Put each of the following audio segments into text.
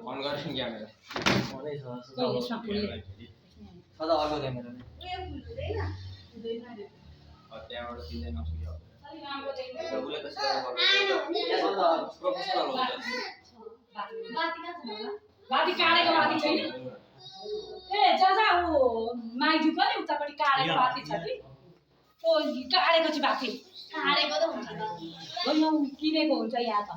On गर्छौँ camera मनै छ कोही यसमा खुल्ले सदा अर्को क्यामेरा नै त्यहाँबाट किन्दै नसक्यो उसले त प्रोफेसनल हो बाती काटेको बाती छैन ए जा ऊ माइजूको नि उतापट्टि काटेको बाती छ कि ओ काटेको चाहिँ बाती काटेको त हुन्छ त हो यो किनेको हुन्छ यहाँ त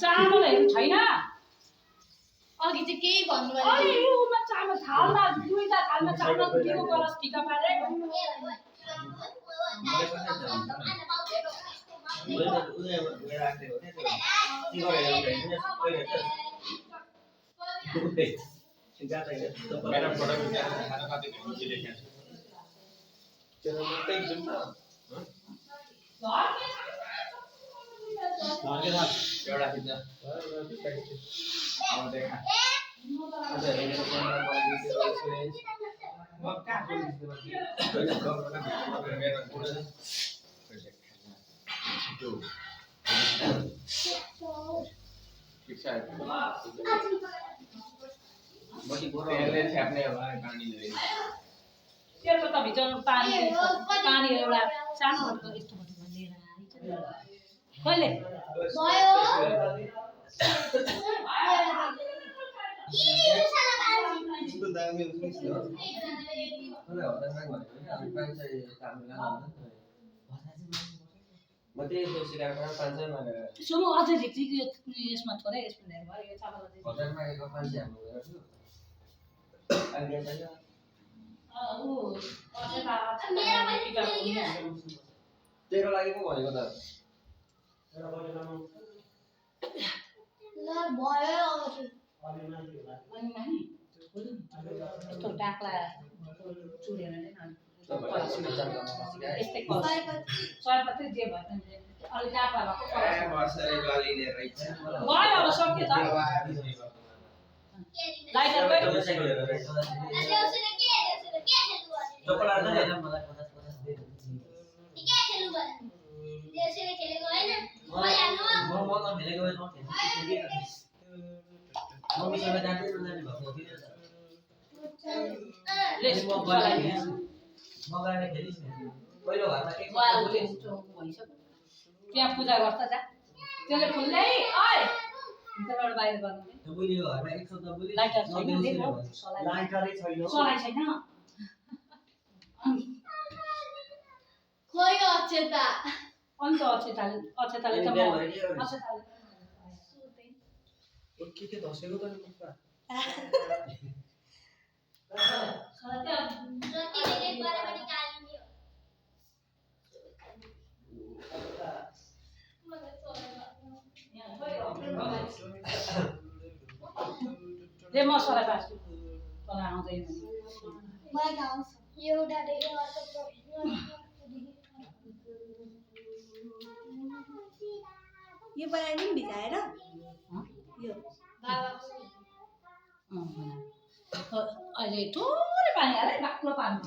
चामलहरू छैन अघि चाहिँ केही भन्नु अरे योमा चामल थालमा दुईटा थालमा चामल कुटेको गरस ठिका पारे मेरो प्रोडक्ट खाना खाँदै घुम्दै लेखेको छु त्यो मात्रै जुन त एउटा खिच्छ अब देखा छ्याप्ने त्यस्तो त भित्र पानी एउटा सानो यस्तो लिएर कहिले सुमो अझै झिक्झिक यसमा थोरै यसमा भयो यो चामल तेरो लागि पो भनेको त ल भयो यस्तो डाक्ला चुडेर नै यस्तै सयपत्री जे भयो अलि डाक्ला भएको भयो अब सक्यो त लाइटर त्यहाँ पूजा गर्छ जा त्यसले फुल्दै ओइ भित्रबाट बाहिर गर्नु लाइटर छैन सलाई छैन खोइ अक्षता अन्त अक्षताले त म अक्षताले के धसेको त नि मुखमा जति बेले गरे पनि कालिने ले म सलाई पार्छु तल आउँदैन मलाई गाउँछ एउटा देखे अर्को यो बनाइदिउँ भिजाएर यो अहिले थोरै पानी हाले बाक्लो पानी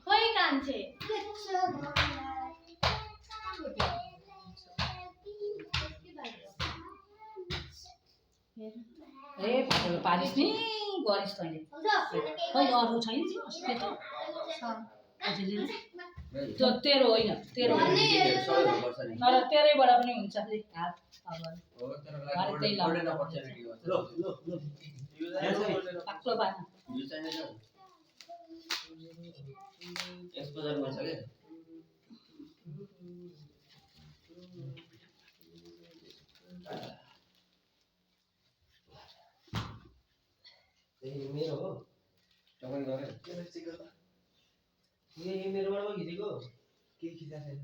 खोइ कान्छे ए भाँडो पारिस् नि गरिस् तैँले खै अरू छैन के त त्यो तेरो होइन तेरो तर तेरैबाट पनि हुन्छ हात त्यही बाक्लो पानी मेरो हो तपाईले गरे यही मेरोबाट पो खिचेको के खिचाएको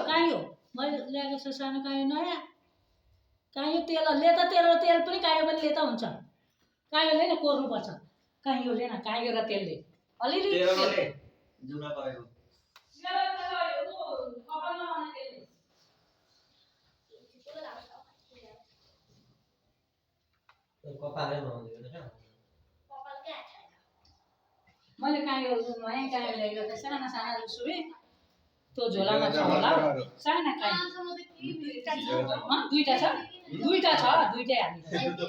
कायो मैले ल्याएको छु सानो कायो नयाँ कायो तेल ले त तेरो तेल पनि कायो पनि ले त हुन्छ कायोले नै कोर्नुपर्छ कायोले न कायो र तेलले अलिअलि जुना परेको कपालै बनाउँदै हो मैले कायो नयाँ कायो ल्याएर त साना साना सुबे त्यो झोलामा छ होला साना कायो दुईटा छ दुईटै हाल्नु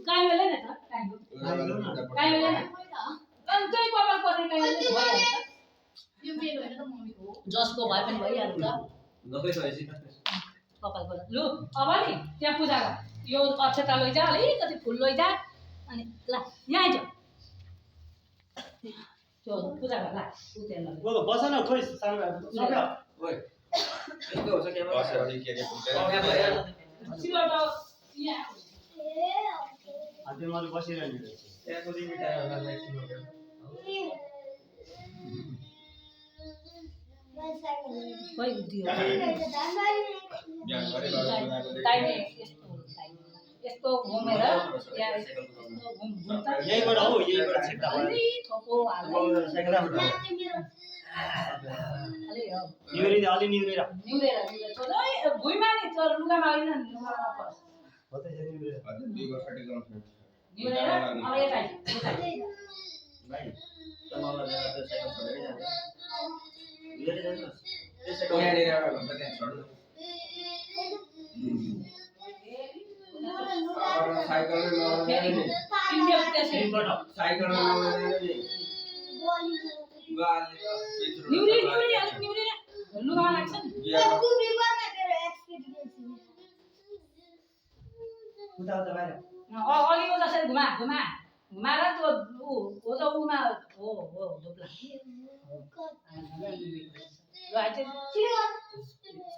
कायो ले न त कायो ले न अनि त्यही कपाल पर्ने कायो भइहाल्छ जसको भए पनि भइहाल्छ कपाल पर्ने लु अब नि त्यहाँ पूजा गर यो अक्षता लैजा अलिकति फुल लैजा अनि ल यहाँ आइज त्यो पूजा गर ल बस न खोइ सक्यो ओइ बस्यो अलि के सिलौट यहाँ त्यो मैले बसिरहनु त्यहाँको लिमिट आयो होला एकछिन खोइ दियो बिहान गरे ताइने यस्तो घुमेर यहाँ यस्तो घुम्छ यहीबाट हो यहीबाट छिट्टा अलि थोपो हाल्दै अलि निउरी अलि निउरी निउरेर छोड्दै भुइँमा नि त्यो लुगामा होइन लुगामा पर्छ हो त यो निउरी हजुर 2 वर्ष टिकाउँछ निउरेर अब यता भाइ तमाला ल्याएर त्यो साइकल छोडेर जान्छ लिएर जानुहोस् त्यो साइकल यहाँनिर एउटा घन्टा त्यहाँ छोड्नु साइकल फेरि तिनले त्यसै साइकल निउरी अलिक निउरी लुगामा लाग्छ नि उता उता बाहिर अघि हो जसरी घुमाएर त्यो हो त उमा हो धुप्ला ल आइज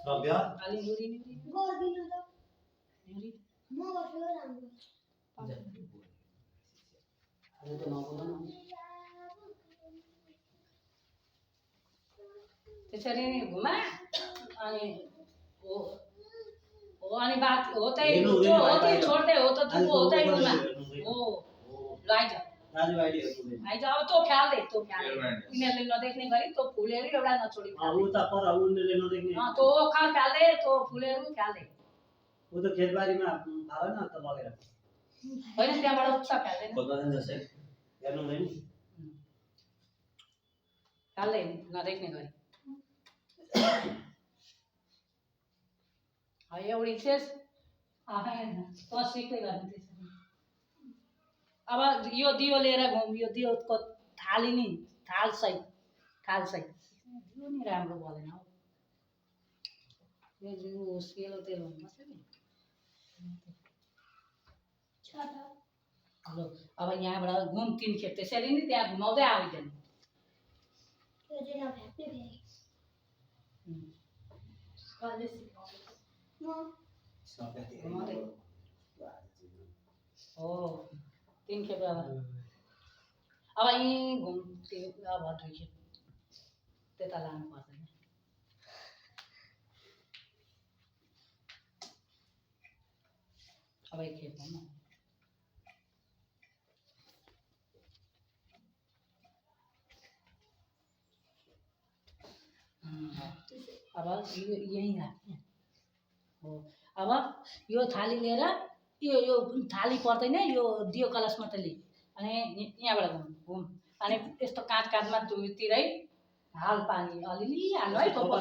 भव्य अलि निउरी त्यसरी नै घुमा अनि हो अनि बात होतै त्यो होतै छोड्दै हो त तू होतै घुमा हो ल आइज दाजुभाइले आइज अब तँ ख्याल दे यिनीहरूले नदेख्ने गरी तँ फुलहरू एउटा नछोडी उता पर उनीहरूले नदेख्ने तँ ओखाल ख्याल दे तँ फुलहरू ख्याल दे ऊ त खेतबारीमा हाल न त लगेर होइन त्यहाँबाट उच्च ख्याल्दैन बदन जस्तै हेर्नु हुँदैन ख्याल्दै नदेख्ने गरी एउटी शेष आफै तँ सिक्दै गर्ने त्यसरी अब यो दियो लिएर घुम यो दियोको थाली नि थाल सहित यो नि राम्रो बोलेन हौ यो जिउ सेलो तेल हुनुपर्छ नि हेलो अब यहाँबाट घुम 3 खेप त्यसरी नि त्यहाँ घुमाउँदै आइदिनु हो 3 खेप अब यहीँ घुम्थ्यो अब 2 खेप त्यता लानु पर्दैन अब 1 खेप हो अब यहीँ राख्ने हो अब यो थाली लिएर यो थाली पर्दैन यो दियो कलश मात्रै लि अनि यहाँबाट घुम अनि यस्तो काँधमा दुईतिरै हाल पानी अलिअलि हाल्नु है थोपो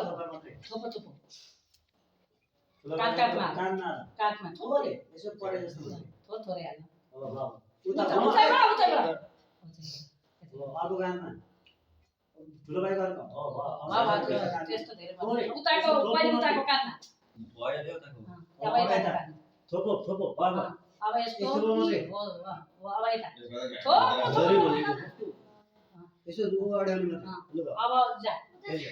काँधमा थोरै यसो परे जस्तो थोरै हाल्नु उता उतैबाट अर्को गानमा ठुलो भाइ गर्नु त्यस्तो धेरै उताको पहिले उताको काँधमा भयो रे उताको थोपो अब यस्तो हो अब यता यसो अड्याउने मात्रै अब जा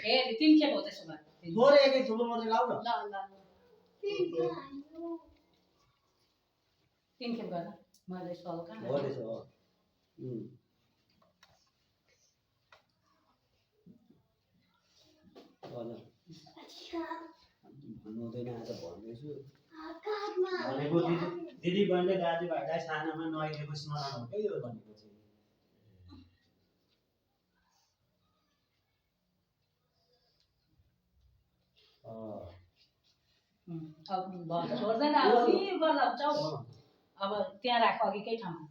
हेर 3 खेप हो त्यसो भए थोरै एकै थोपो मात्रै लाउ न ल 3 खेप गर्न मैले सल कहाँ हो त्यसो हो भन्नु हुँदैन आज भन्दैछु भनेको दिदी बहिनीले दाजुभाइलाई सानामा नआइदिएको स्मरण हो क्या यो भनेको चाहिँ अब भयो छोड्दैन अब यही गर्दा हुन्छ हौ। अब त्यहाँ राख अघिकै ठाउँमा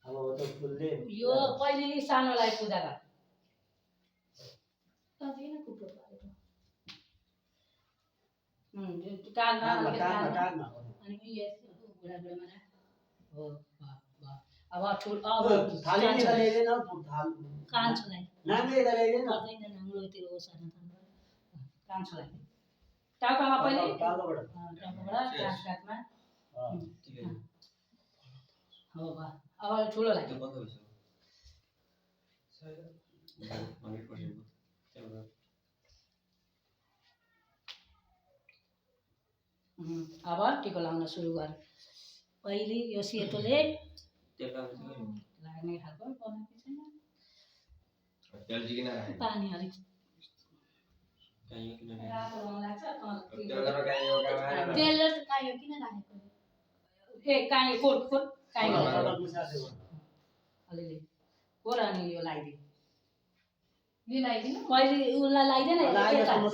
अब त फुलले यो पहिले सानोलाई पूजा गर कानमा अलिकति कानमा अनि बुढाबुढामा राख हो अब ठुल अब थाली निकालेन कान्छोलाई नामले निकालेन गर्दैन नाङ्लो त्यो सानो कान्छोलाई टाउकामा पहिले टाउकोबाट टाउकाबाट काखमा हो भयो अब ठुलोलाई अब टिको लाउन सुरु गर पहिले यो सेतोले लाग्ने खालको बनाएको छैन पानी अलिक रातो रङ लाग्छ तेल र कायो किन राखेको ए काई कोट काई अलिअलि कोर अनि यो लगाइदियो यो लगाइदिनु पहिले उसलाई लगाइदिएन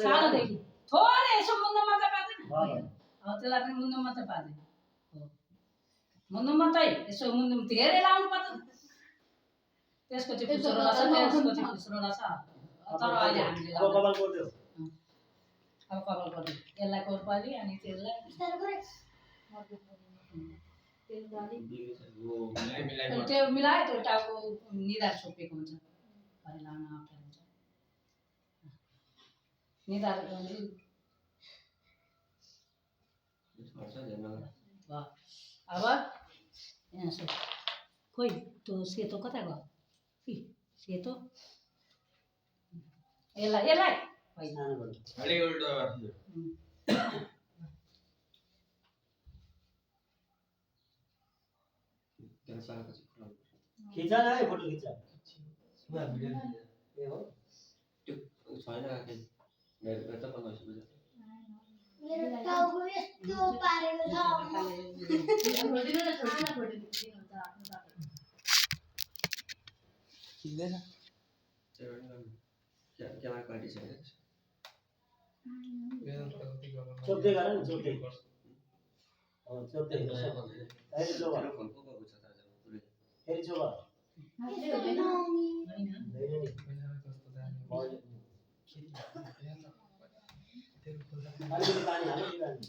सानोदेखि थोरै यसो मुन्नु मात्रै पार्दैन त्यसलाई पनि मुन्नु मात्रै पार्दैन मुन्नु मात्रै यसो मुन्नु धेरै लाउनु पर्दैन त्यसको चाहिँ खुसरो रहेछ त्यसको चाहिँ खुसरो रहेछ तर अहिले हामीले अब कपाल कोर्दियो अब कपाल गर्दै यसलाई कोर पहिले अनि त्यसलाई त्यो मिलायो त्यो टाउको निधार छोपेको हुन्छ अहिले लाउन अप्ठ्यारो हुन्छ निधार अब यहाँ खोइ त्यो सेतो कता गयो सेतो यसलाई खिचा न है फोटो खिचा ए हो मेरो टाउको यस्तो पारेको छ चोप्दै गर न चोप्दै चोप्दै अहिले चोप फेरि चोप अलिकति पानी हाल्नु नि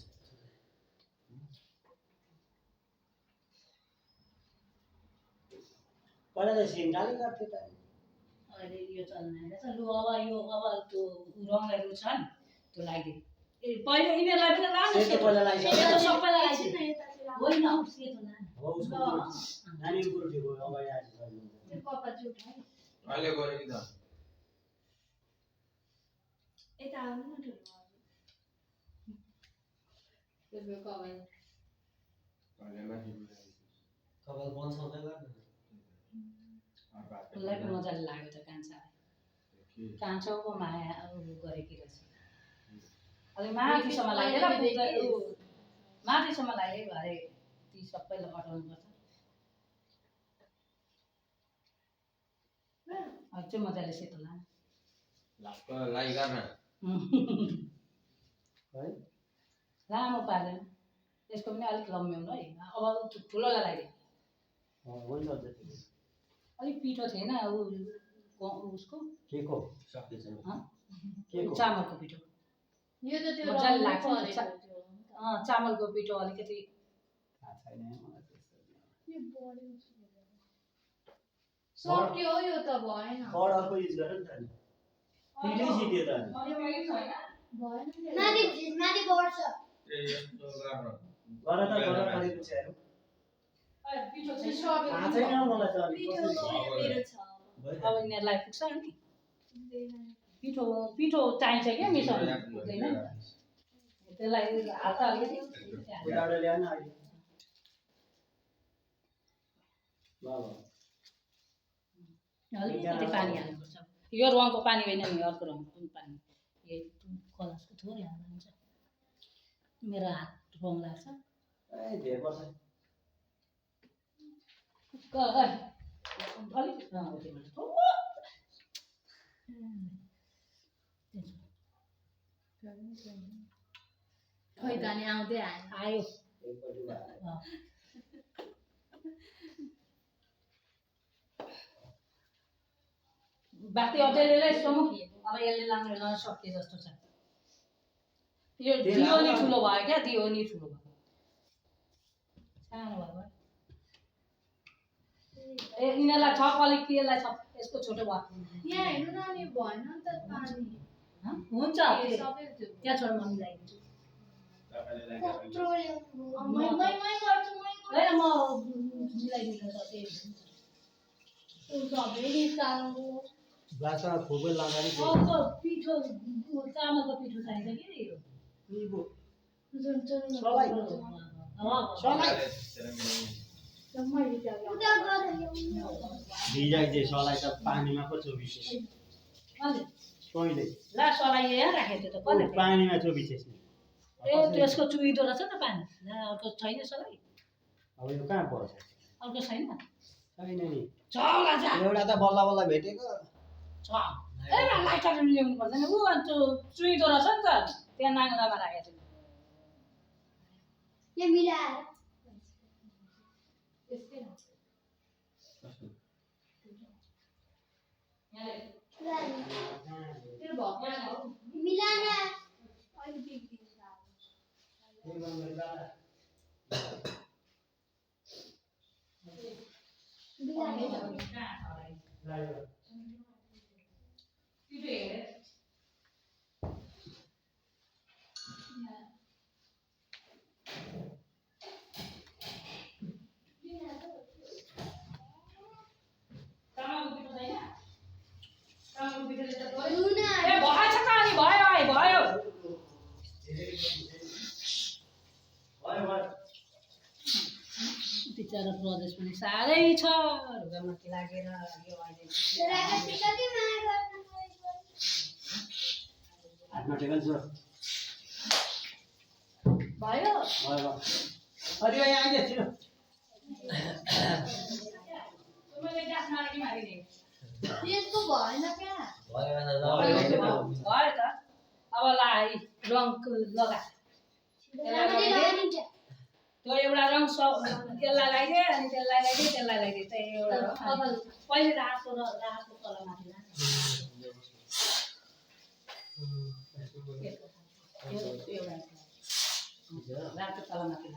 पहिला त सिन डाली गर्थ्यो त अहिले यो चल्न आइरहेछ लु अब यो अब त्यो रङहरू छ नि त्यो लगाइदियो ए पहिले यिनीहरूलाई पनि लानु सेतो पहिला लगाइसक्यो सेतो सबैलाई लगाइदियो होइन हौ सेतो लानु हो उसको नानी कुरो थियो अगाडि आएछ त्यो कपा चाहिँ उठाए अहिले गरे कि त यता आउनु न ठुलो त्यसको कपाल कपाल बन्साउँदै गर्नु उसलाई पनि मजाले लाग्यो त कान्छोको माया गरेकी रहेछ अलि माथिसम्म लागेर माथिसम्म लाग्यो भरे ती सबैलाई अटाउनुपर्छ चाहिँ मजाले सेतो लामो पारेन यसको पनि अलिक लम्ब्याउनु है अब ठुलोलाई लगाइदियो अलिक पिठो थिएन उसको चामलको पिठो यो त त्यो मजाले लाग्छ चामलको पिठो अलिकति सक्यो यो त भएन अर्को युज गर नि त पिठै सिक्यो त माथि माथि बढ्छ गर त गर गरेको छ हेरौँ पिठो थाहा छैन मलाई त मेरो छ अब यिनीहरूलाई पुग्छ नि पिठो चाहिन्छ क्या मिसाउनु पुग्दैन त्यसलाई हात अलिकति उताबाट ल्याउन अहिले अलिकति पानी हाल्नुपर्छ यो रङको पानी होइन नि अर्को रङको पनि पानी यही कलर्सको थोरै हाल्दा हुन्छ मेरो हात रङ लाग्छ ए धेरै पर्छ खोइ जाने आउँदै आयो आयो एकपल्ट भयो। अँ। बाटी अझैले सोमु अब यसले लाने सक्ने जस्तो छ यो दियो नि ठुलो भयो क्या दियो नि ठुलो भयो सानो भयो ए यिनीहरूलाई थप अलिकति यसलाई थप यसको छोटो भयो यहाँ हेर्नु न अनि भएन नि त पानी हँ? हुन्छ सबै त्यो त्यहाँ छोड म मिलाइदिन्छु तपाईँले कत्रो ल्याउनु मै गर्छु होइन म मिलाइदिन्छु त त्यही सबै रिसाउनु बादमा फुटबल लगानी अर्को पिठो चामलको पिठो चाहिन्छ कि यो जुन जुन सलाई मैले त्यो उता गएर ल्याउनु भिजाइ चाहिँ सलाई त पानीमा पो चोबिछे कहिले ला सलाई यहाँ राखेको थियो त कसले पानीमा चोबिछेस नि ए त्यसको चुइदो रहेछ त पानी ला अर्को छैन सलाई अब यो कहाँ पर्छ अर्को छैन छैन नि चला जा एउटा त बल्ल बल्ल भेटेको छ ए लाइटर ल्याउनु पर्दैन ऊ अन्त चुइदो रहेछ नि त त्यहाँ नाङ्लामा राखेको थियो यहाँ मिलाएर यस्तै हो त्यो भएको मिलाएर अहिले बिग्रिन्छ नुना ए भएछ त अनि भयो है भयो बिचरा प्रदेश पनि साह्रै छ ढुङ्गामाथि लागेर यो अहिले राखेपछि कति माया गर्न हातमा टेकल छ भयो भयो अरे यहाँ आइज छिटो मैले ग्यास मारेकी मारिदिएँ त्यसको भएन क्या भयो त अब ला रङ लगा राम्ररी लगाइदिन्छ त्यो एउटा रङ त्यसलाई लगाइदिए अनि त्यसलाई लगाइदिए त्यसलाई लगाइदिए त्यही एउटा रङ अनि पहिले रातो र रातो तलमाथि रातो तलमाथि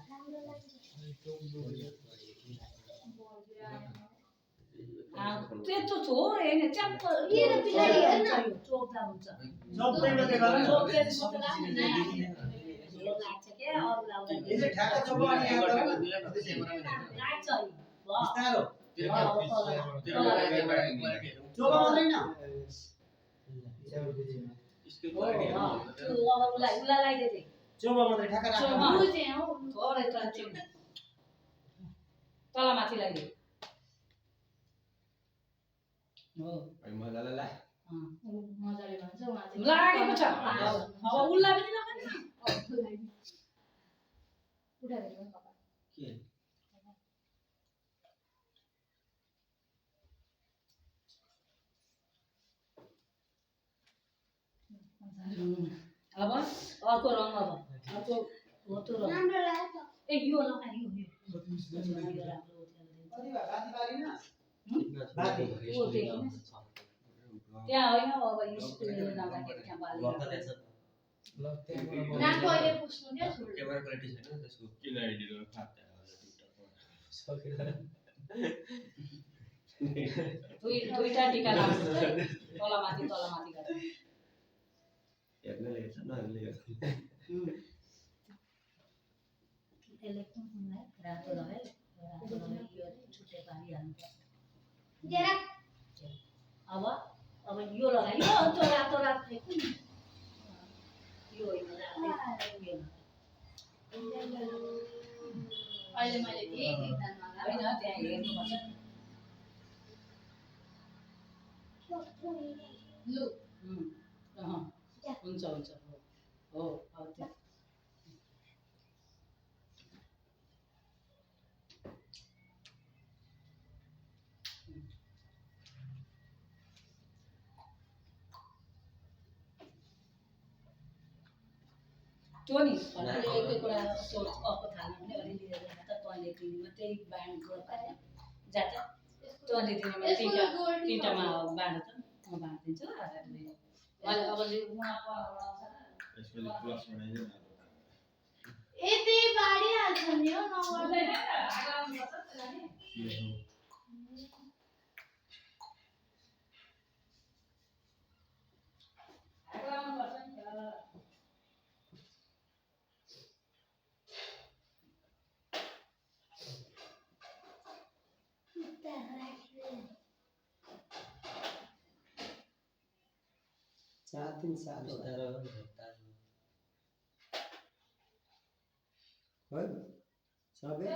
त्यस्तो छोड होइन च्याप्प लिएर पछाडि हेर्न। चोप्दा हुन्छ सबै मात्रै गर चोप्दै मात्रै लाग्छ नि। लाग्छ क्या अरू लाउँदा यसले ठ्याक्क चोप अनि यहाँ गर न लाग्छ है। बिस्तारो तल चोप मात्रै न अब उसलाई लगाइदिए थिएँ चोप मात्रै ठ्याक्क राख बुझेँ हौ थोरै तलमाथि लगाइदिए हो मजाले ला मजाले भन्छ उहाँ चाहिँ लागेको छ अब उसलाई पनि लगाउने उठाएर हेर्नु कपाल के अब अर्को रङ अब अर्को हो त्यो रङ राम्रो लाग्यो ए यो लगा यो राम्रो कति भयो बाती बारी न बाती ओ देखिन त्यहाँ होइन अब स्कुलले नगाखेरि त्यहाँ बाल्ने ना कहिले पुस्नु क्या छोड्नु क्यामेरा क्वालिटी छैन त्यसको किन एडिट गर्न फाट्छ दुईटा टिका लाग्छ तलमाथि गरेर हेर्ने लेखेछ नहेर्ने लेखेछ त्यसले रातो लगायो यो छुट्टै पानी हाल्नु जरा अब यो लगायो त्यो रातो रातो कुन यो होइन रातो यो अहिले मैले दिएँ एकजनामा होइन त्यहाँ हेर्नुपर्छ लु हुन्छ हुन्छ हो अब त्यहाँ त्यो नि एक एकवटा सोच कपको थाल्नु पनि अलिअलि लिएर जाँदा तैँले दिनेमा त्यही बाँडेको पाए जाँदा तैँले दिनेमा तिनवटामा बाँड त म बाँडिदिन्छु मैले अब उहाँको यसले प्लस बनाइदियो न यति बाडिहाल्छ नि हो नगर्दैन चार दिन सात उतार है सबै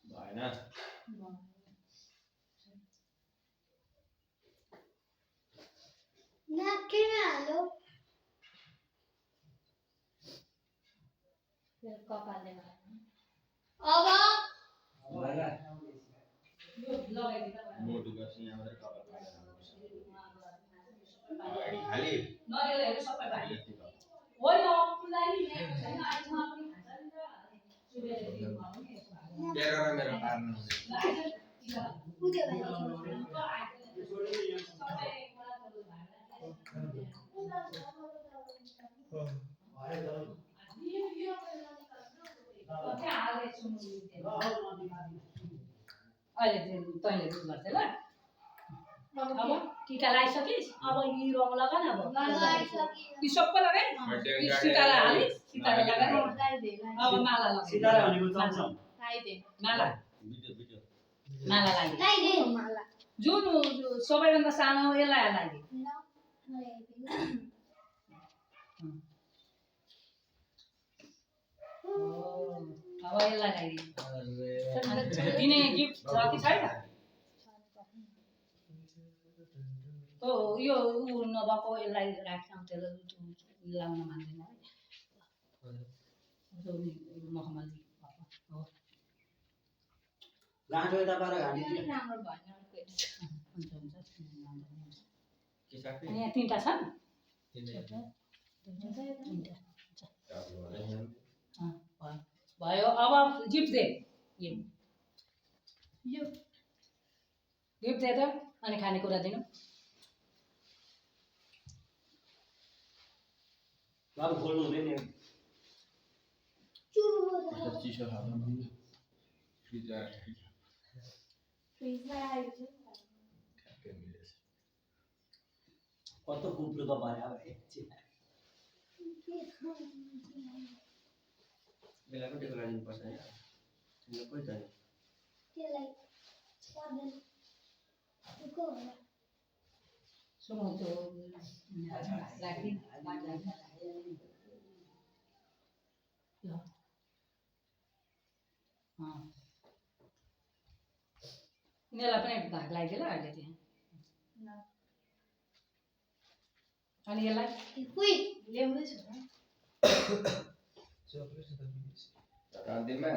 भएन नाकेमा हालो कपालले अब मोटु गर्छ यहाँबाट कपाल खाली नरेलहरू सबै भाइ यति कपाल होइन अपुलाई नि छैन आइसमा पनि खान्छ नि त तेरो र मेरो पार्नु कुदे भाइ अहिले तैँले दुध गर्छ ल अब टिका लगाइसकिस् अब यी रङ लगा न अब यी सबै लगाइ यी सितारा हालि सितारा लगाएर अब माला लगाइ सितारा भनेको चम्चम माला भिडियो भिडियो माला लगाइ लाइदे माला जुन सबैभन्दा सानो यसलाई लगाइ अब यसलाई लगाइ दिने गिफ्ट छ कि छैन हो यो ऊ नभएको यसलाई राख्न त्यसलाई लाउन मान्दैन है मखमली हो गाँठो यता पार घाँटी राम्रो भएन हुन्छ हुन्छ के साथी अनि यहाँ तिनवटा छन् तिनवटा भयो अब गिफ्ट दे यो गिफ्ट दे त अनि खानेकुरा दिनु अब खोल्नु हुँदैन चिसो खानु फ्रिजर फ्रिजमा आइन्छ ठ्याक्कै मिलेछ कस्तो कुप्रो त भयो अब एकछिन बेलाको टेको लागिनु पर्छ हैन तिमीले कोही छैन त्यसलाई पर्दैन को होला सुमो त्यो राखी ल यिनीहरूलाई पनि भाग लगाइदियो ल अहिले त्यहाँ अनि यसलाई कुइ ल्याउँदैछु कान्तिमा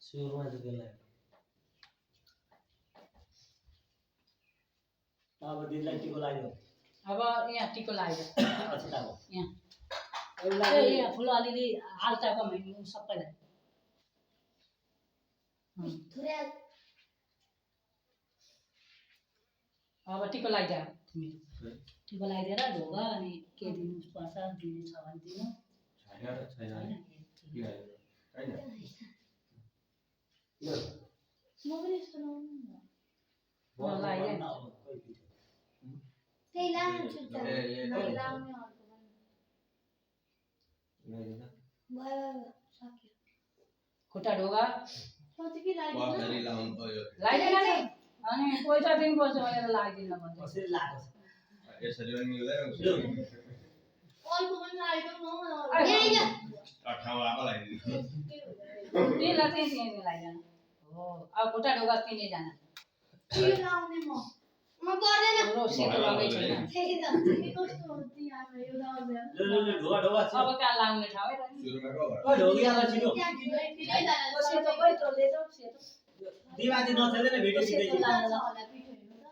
सुरुमा चाहिँ त्यसलाई अब दिदीलाई टिको लाग्यो अब यहाँ टिको लाग्यो अच्छा त यहाँ एउटा यहाँ फुल अलिअलि आल्टाको मेन्यु सबैलाई थुरा अब टिको लगाइदियो तिमी टिको लगाइदिएर ढोका अनि के दिनु पर्छ दिने छ भने दिनु छैन छैन हैन म पनि यस्तो लाउनु लगाइदियो त्यही लाउँछु त लाउने अर्को भयो सक्यो खुट्टा ढोका सोचे कि पछाडि लाउनु पर्यो लगाइदिएन अनि पैसा दिनुपर्छ भनेर लगाइदिन भन्छ कसरी लाग्छ यसरी पनि मिल्दैन अर्को पनि लगाइदिउँ न ठाउँ आएको लगाइदिनु तिमीलाई त्यही लगाइदिएन हो अब खुट्टा ढोका तिनैजना यो लाउने म पर्दैन रो सेतो लगाइ छैन त्यही त कस्तो हो तिम्रो यो लाउँदै ल ढोका ढोका छ अब कहाँ लाउने ठाउँ है त नि सुरुमा को ओइ ढोकियालाई छिटो सेतो खोइ तँले त सेतो दिमागी नचल्दैन भेटी सेतो लाएर होला पिठो हेर्नु त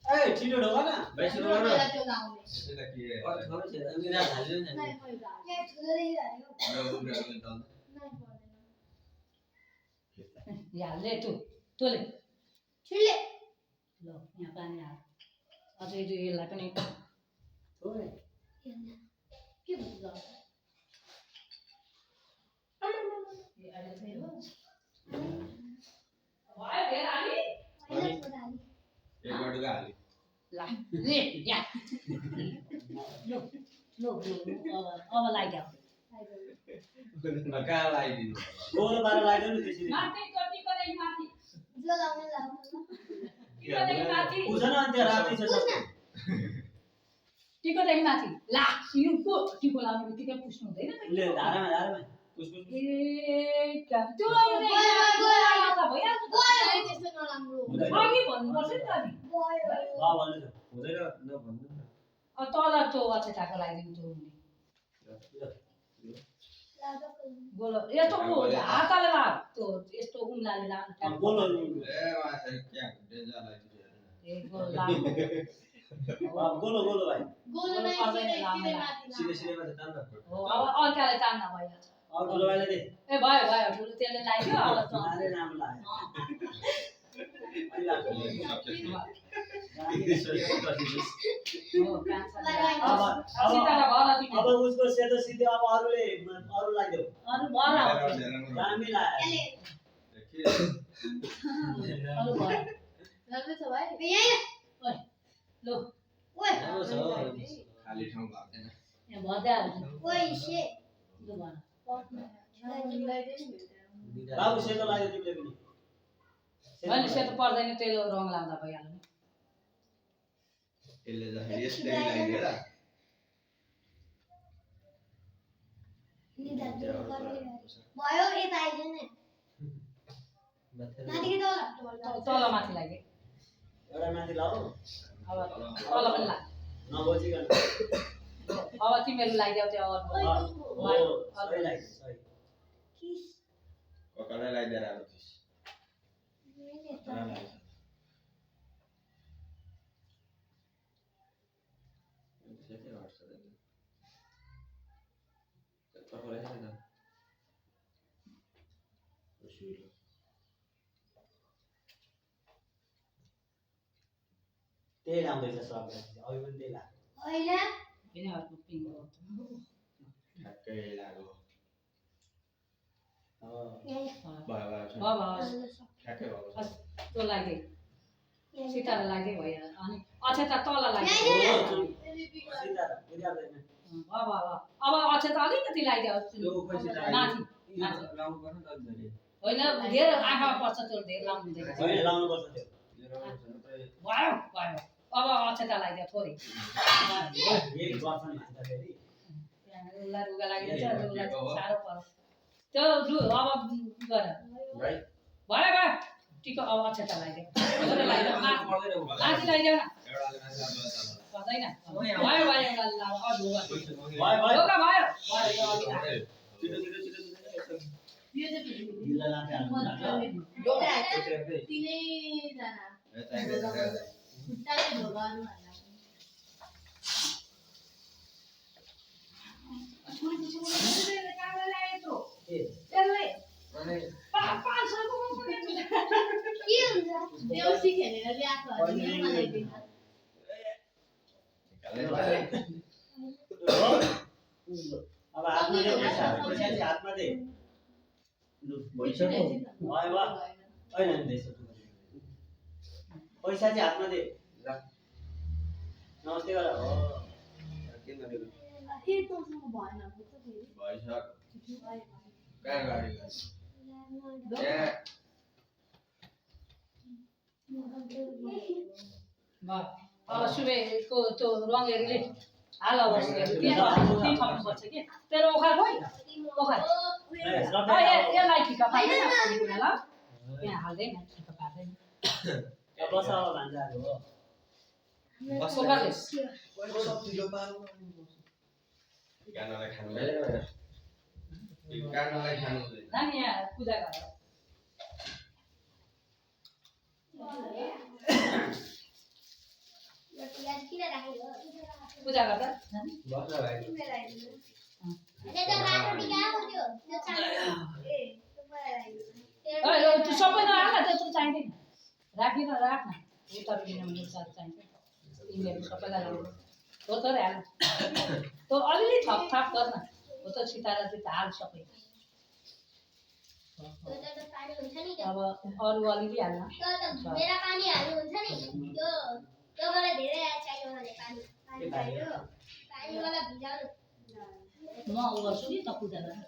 ए छिटो ढोक न भाइ सुरु मेरो गर्नु बेला त्यो लाउने यसै त के थोरै छ उनीहरु हाल्यो नि नै मैले लाउने यहाँ ठुलो देखिरहेको अरे उनीहरुले त नै पर्दैन हाल्ले तँले छिल्ले ल यहाँ पानी हाल अझै यो यसलाई पनि थोरै के भन्छ भयो धेर हाली अहिले छोरा हाली एक बटुका हाल्यो ला ले या लो अब लाग्यो कहाँ लगाइदिनु गोलो बाह्र लाग्दैन नि त्यसरी माथि कति कतै माथि जो लाउने लाउनु कतै माथि पुछन अनि त्यो राति छ सब टिकोदेखि माथि ला यो को टिको लाउने बित्तिकै पुस्नु हुँदैन त ले धारामा पुछ ए त्यो लाउने त भइहाल्छ गयो त्यस्तो नराम्रो अघि भन्नुपर्छ नि त अनि गयो वा भन्नु छ हुँदैन नभन्नु तल त्यो अचेताको लागि त्यो हुने गोलो यस्तो हातले ला त्यो यस्तो उम्लाले लानु गोलो ए माछा क्या डेन्जर लाग्यो ए गोलो लानु गोलो गोलो भाइ गोलो नै सिधै माथि सिधै सिधै माथि तान्न हो अब अर्काले तान्न भइहाल्छ अब ठुलो भाइले दे ए भयो भयो ठुलो त्यसले लाग्यो अब त नाले नाम लाग्यो हो सीताको घर अति अब उसको सेतो सिधै अब अरूले अरू लाग्यो अरु भरा दामी लाग्यो अरु भरा राम्रो छ भाइ यहाँ लो ओए राम्रो छ खाली ठाउँ लाग्दैन यहाँ भर्दै हाल्छ ओए शे लु भन बाबु सेतो लाग्यो तिमीले पनि मैले सेतो पर्दैन तेलो रङ लाउँदा भइहाल्यो नि यसले जसरी यस्तै लगाइदिएर भयो यता आइज नि माथि कि तल माथि लाग्यो एउटा माथि लाऊ अब तल पनि लाग नबोचिकन अब तिमीहरू लाग्यो त्यो हो सही लाग्यो सही किस ककडा लगाइदिएर अब थिस त्यही लाउँदैछ सबलाई अघि पनि त्यही लाग्यो होइन यिनीहरूको पिङ हो ठ्याक्कै लाग्यो भयो भयो अब ठ्याक्कै भएको छ त्यो लाग्यो सितारा लाग्यो भयो अनि अक्षता तल लाग्यो अब अक्षता अलिकति लाग्यो माथि होइन धेरै आँखा पर्छ त्यो धेरै लाउनु हुँदैन होइन लाउनुपर्छ त्यो भयो भयो अब अक्षता लाग्यो थोरै यही गर्छ नि त फेरि उसलाई रुगा लागिरहेछ उसलाई साह्रो पर्छ त्यो लु अब गर भयो भयो टिको अब अक्षता लाग्यो थोरै लाग्यो माथि लगाइदेऊ न पर्दैन भयो भयो एउटा भयो ढोका भयो छिटो छिटो छिटो यो चाहिँ ढिला लाँदै हाल्नु तिनैजना चाहिएको खुट्टाले ढोगाहरू हाल्ला के हुन्छ देउसी खेलेर ल्याएको मलाई दिन अब हातमा दे पैसा चाहिँ हातमा दे लु भइसक्यो भयो भयो होइन नि त्यसो पैसा चाहिँ हातमा दे नमस्ते गर हो फेरि तँसँग भएन भइसक्यो कहाँ गाडी अब सुबेको त्यो रङहरूले हाल अब त्यहाँ थप्नुपर्छ कि तेरो ओखार खोइ ओखार यसलाई ठिक्क पार्दैन खानेकुरा ल त्यहाँ हाल्दैन ठिक्क पार्दैन बस अब भान्जाहरू हो ओखारले गानालाई खानु कानालाई खानु हुँदैन नानी यहाँ पूजा गरेर पूजा गर्दा जाने बस्छ भाइ मेरो आइदिनु अनि त रातो टिका आएको थियो त्यो चाहियो ए त्यो मलाई आइदिनु ओइ त्यो सबै नआएन त्यत्रो चाहिँदैन राखी न राख्न उता लिन मेरो साथ चाहिन्छ तिमीहरू सबैलाई राम्रो हो त हाल तो अलिअलि थपथाप गर्न हो त सितारा चाहिँ हाल सबै त्यो त पानी हुन्छ नि अब अरू अलिअलि हाल्न त्यो त मेरा पानी हाल्नु हुन्छ नि त्यो त्यो मलाई धेरै चाहियो भने पानी पानी चाहियो पानी मलाई भिजाउनु म उ गर्छु नि त पूजा गर्न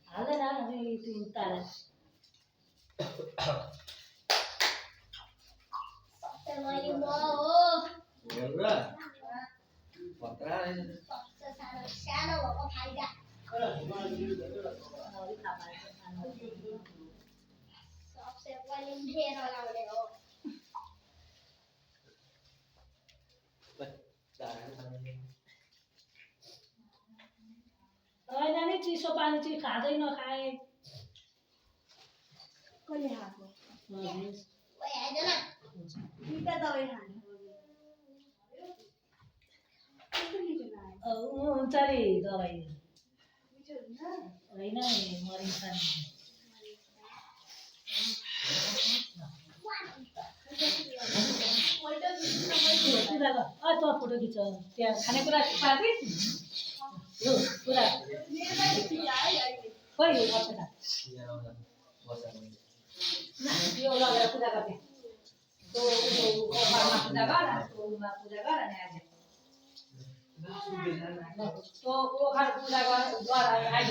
हाल्दैन अनि तिन तारा मैले म हो एउटा पत्रा सानो भएको फाइदा सबसे पहिले मेरो लाउने हो होइन नि चिसो पानी चाहिँ खाँदै नखाए कसले खाएको ओइ आइदेन मिठा दबाई खानु कस्तो मिठो लाग्यो हुन्छ नि दबाई मिठो हुन्छ होइन मरिन्छ नि कुरा गर त फोटो खिच त्यहाँ खानेकुरा पार्दै यो कुरा मेरो पनि खिचा है अहिले खोइ गर्छ त यो लगेर पूजा गर्ने तो ओखरमा पूजा गर ओमा पूजा गर अनि आइज तो ओखर पूजा गर आइज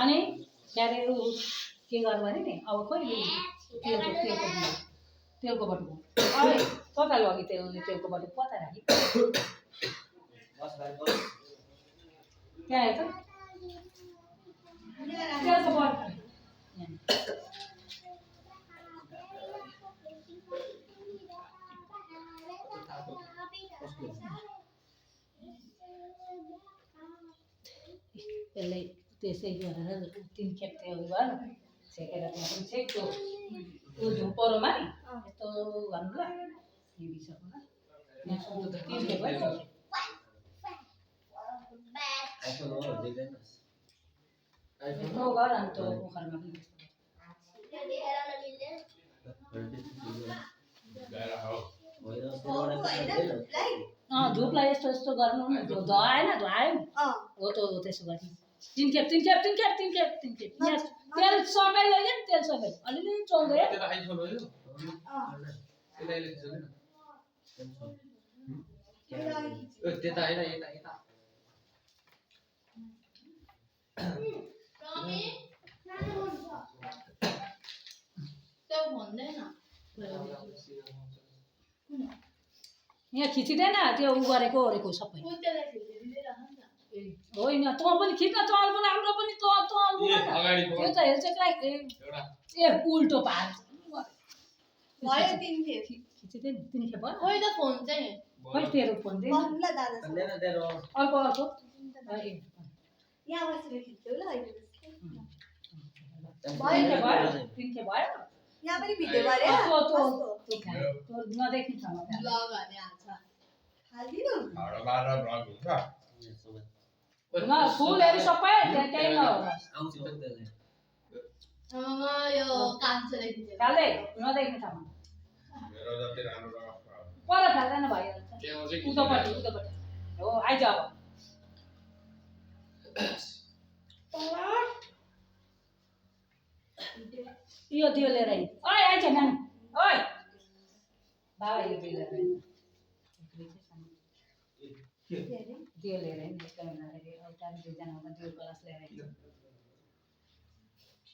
अनि त्यहाँदेखि के गर्नु भने नि अब खोइ तेलको बटुको अरे कता लग्यो तेलको बटुको कता राख्यो त्यहाँ हेर्छ तेलको बटुको त्यसलाई त्यसै गरेर 3 खेप त्यो गर सेकेर त्यहाँ छेक त्यो झुपरोमा नि यस्तो गर्नु ल हिँडिसक्नु ल यहाँ 3 खेप भयो यस्तो गर अनि त्यो ओखरमा पनि त्यो देखेर नमिल्दैन धुपलाई यस्तो यस्तो गर्नु नि त्यो धुवाएन नि हो त हो त्यसो गर्ने 3 खेप यहाँ तेल सबै लैजाउँ नि तेल सबै अलिअलि चौधो त्यता आइसक्यो यो त्यता अहिले खिच्दैन ओ त्यता हैन यता यता त्यो भन्दैन यहाँ खिचिँदैन त्यो उ गरेको ओरेको सबै त्यसलाई खिचिदिँदै राख नि त होइन तँ पनि खिच्न तँ पनि हाम्रो पनि तँ अगाडि त्यो त हेर्छ एउटा ए उल्टो पार भयो 3 खेप खिचिँदैन 3 खेप भयो खोइ त फोन चाहिँ खै तेरो फोन दे बस्नु ल दादा अर्को यहाँ बसेर खिच्छु ल अहिले भयो 3 खेप भयो यहाँ पनि भिडियो गरे नदेखि छ ब्लग हाल्ने हाल्छ हालिदिनु हाडो बाह्र ब्लग हुन्छ न फुलहरू सबै त्यही नहोस् आमामा यो कान्छोले खिचेको काले नदेख्ने ठाउँमा मेरो जति राम्रो रगत पर फाल्दैन भइहाल्छ त्यहाँ चाहिँ उतापट्टि हो आइज अब यो दियो लिएर आइ ओइ आइज नानी ओइ बाबा यो दियो लिएर आइ दियो लिएर आइ एकदमै नराखेर एउटा दुईजना हुँदा दियो कलश लिएर आइ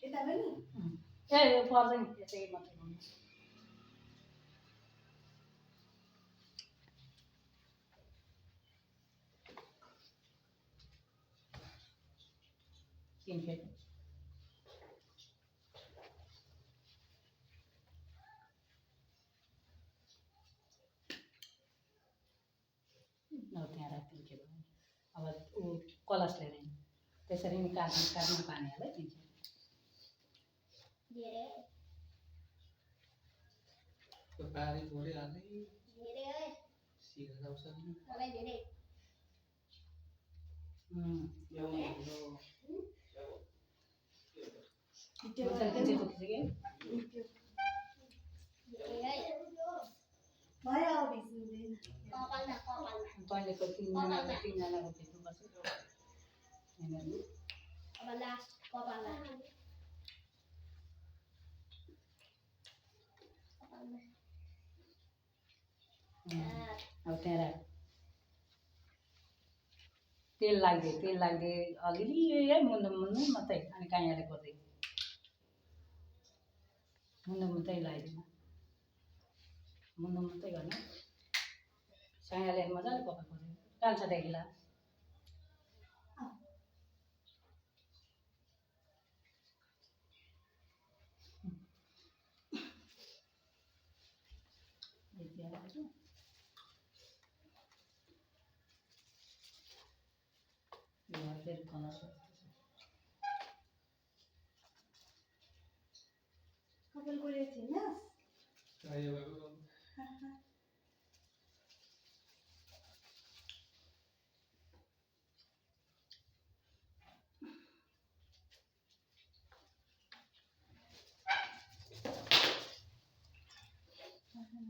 यता पनि ए यो पर्दैन यसै मात्रै गर्नु किन खेत त्यहाँ राख्थ्यौँ के भयो अब ऊ कलश लिएर आइन् त्यसरी नि काट्न पानी हाल्यो तिन धेरै पारी थोरै हाल्ने धेरै है सिधा जाउँछ नि मलाई धेरै धेरै है भयो अब भिज्नुहुँदैन कपालमा तैँले त तिनजनाको भेट्नुपर्छ अब लास्ट कपालमा अब त्यहाँ राख तेल लाग्दे अलिअलि है मुन्नु मात्रै अनि काँयाले गर्दै मुन्नु मात्रै लगाइदिनु मुन्नु मात्रै गर्नु काँयाले मजाले पकाएको कान्छादेखि ला कपाल गरेको थिएनस् आयो बाबु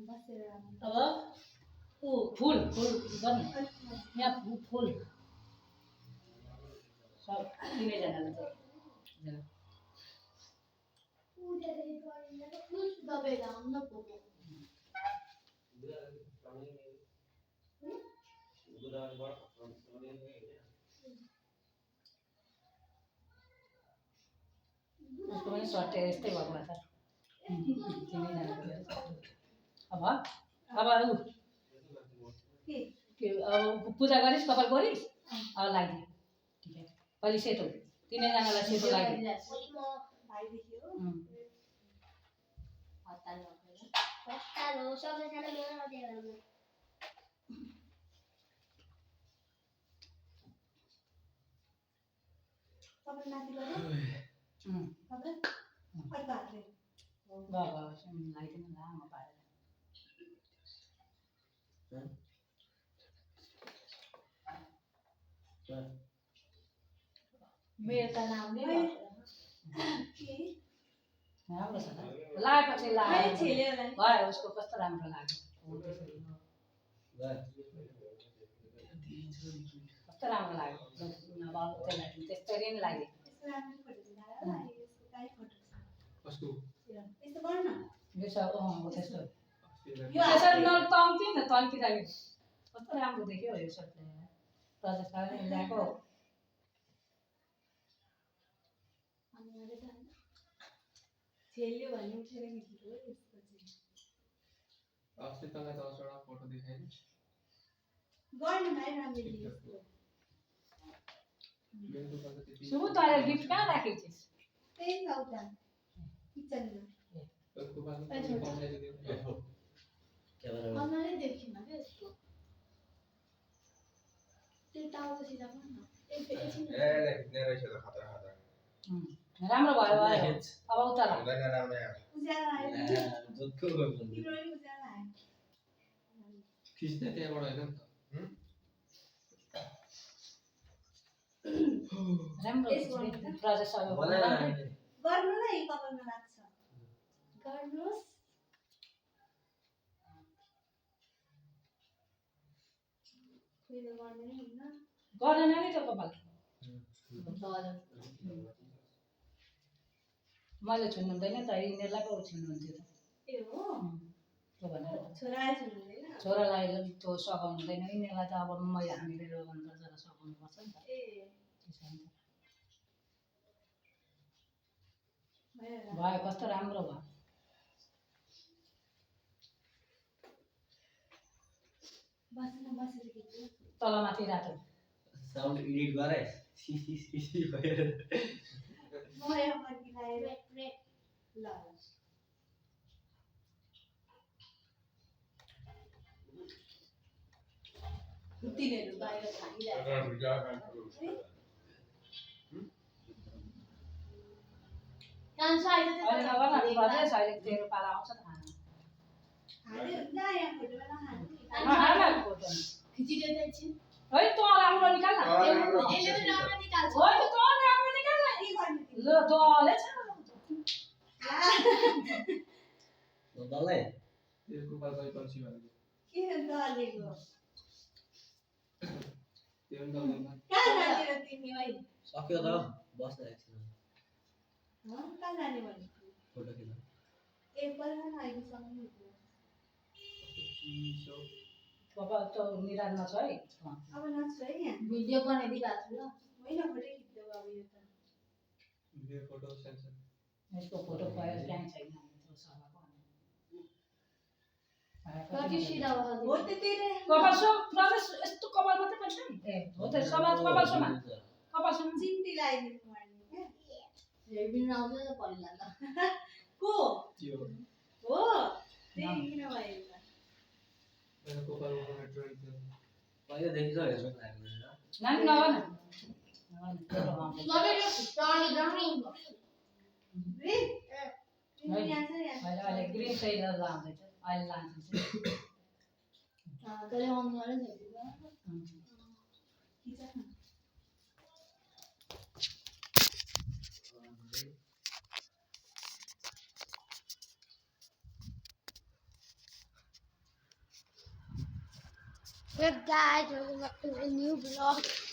बसेर अब फुल गर्नु यहाँ फुल सब तिनैजनाले चाहिँ दबाई लाउनु न पोको उसको पनि सट्टे यस्तै भएको छ तिनैजनाको अब ऊ के अब पूजा गरिस् कपाल गरिस् अब लाग्यो ठिक है पहिले सेतो तिनैजनालाई सेतो लाग्यो भोलि म भाइदेखि हो हतार हो सबैजना मेरो मात्रै गर्नु कपाल माथि गऱ्यो कपाल अर्को हातले लगाइदिनु लामो पारेर मेरो त नाम नै के राम्रो छ त लगाएपछि लाग्यो छेल्यो होला नि भयो उसको कस्तो राम्रो लाग्यो कस्तो राम्रो लाग्यो अब त्यसलाई त्यसरी नै लाग्यो यसको राम्रो फोटो दिँदा यसको काहीँ फोटो छ कस्तो यस्तो गर्नु न यो सब हो त्यस्तो यो त्यसरी नतम्की न तन्किरहेको कस्तो राम्रो देख्यो यो सब प्रजेक्टले ल्याएको छेल्यो भने उठेर खिच्नु हो यसको चाहिँ अस्ति तँलाई 10 वटा फोटो देखाएँ नि गर्नु भाइ राम्ररी यसको मेरो दोकान त त्यति सुबु तँले गिफ्ट कहाँ राखेको थिइस् त्यही छ उता किचनमा त्यसको बादमा कमलाले दियो अनुहारै देखिन क्या यसको त्यो टाउको सिधा पनि न एकछिन राम्रो भयो अब उता ल उज्यालो आयो तिम्रो पनि उज्यालो आयो खिच्ने त्यहाँबाट होइन नि त राम्रो प्रोजेक्ट सब गर्नु न यी कपालमा लाग्छ गर्नुहोस् मेरो गर्दैन हुन्न गरेन नि त्यो कपाल मैले छुनु हुँदैन त यिनीहरूलाई पो छुनु हुन्थ्यो त ए हो त्यो भनेर छोराले छुनु हुँदैन छोरालाई त्यो सघाउनु हुँदैन यिनीहरूलाई त अब हामीले लगाउनुपर्छ र सघाउनुपर्छ नि त ए त्यसमा भयो भयो कस्तो राम्रो भयो बस्न बसेर खिच्नु तलमाथि रातो साउन्ड एडिट गरे भयो भयो फर्की लाएर रेड रेड ल तिनीहरू बाहिर थाकिरहेको कान्छो अहिले नगर न आइज बजेस अहिले तेरो पाला आउँछ त खाना हाल फोटो खिचिदिँदै एकछिन है तँ राम्रो निकाल न राम्रो यसले पनि राम्रो निकाल्छ होइन तँ राम्रो निकाल न ल तँले छ दलै त्यो गोपाल भाइ पछि भनेको त्यो पनि सक्यो त बस्न एकछिन फोटो खिच्न बाबा त निराजमा छ है भिडियो बनाइदिइरहेको छु ल यो फोटो सेन्सर यसको फोटो पायो त्यहाँ छैन त्यो सभाको कति सिधा भयो कपाल सो प्रवेश यस्तो कपाल मात्रै पर्छ नि ए हो त समाज कपाल सोमा हेर्बिन आउँछ त पहिला त त्यो मेरो गोपाल भाइ ड्रइङ थियो पहिला देखि त हेर्नु लाग्यो नानी नगर न फोटो आउँछ अहिले ग्रिन सेलर लाउँदैछ अहिले लान्छ तैँले अन गरेर Hey guys, welcome back to a new vlog.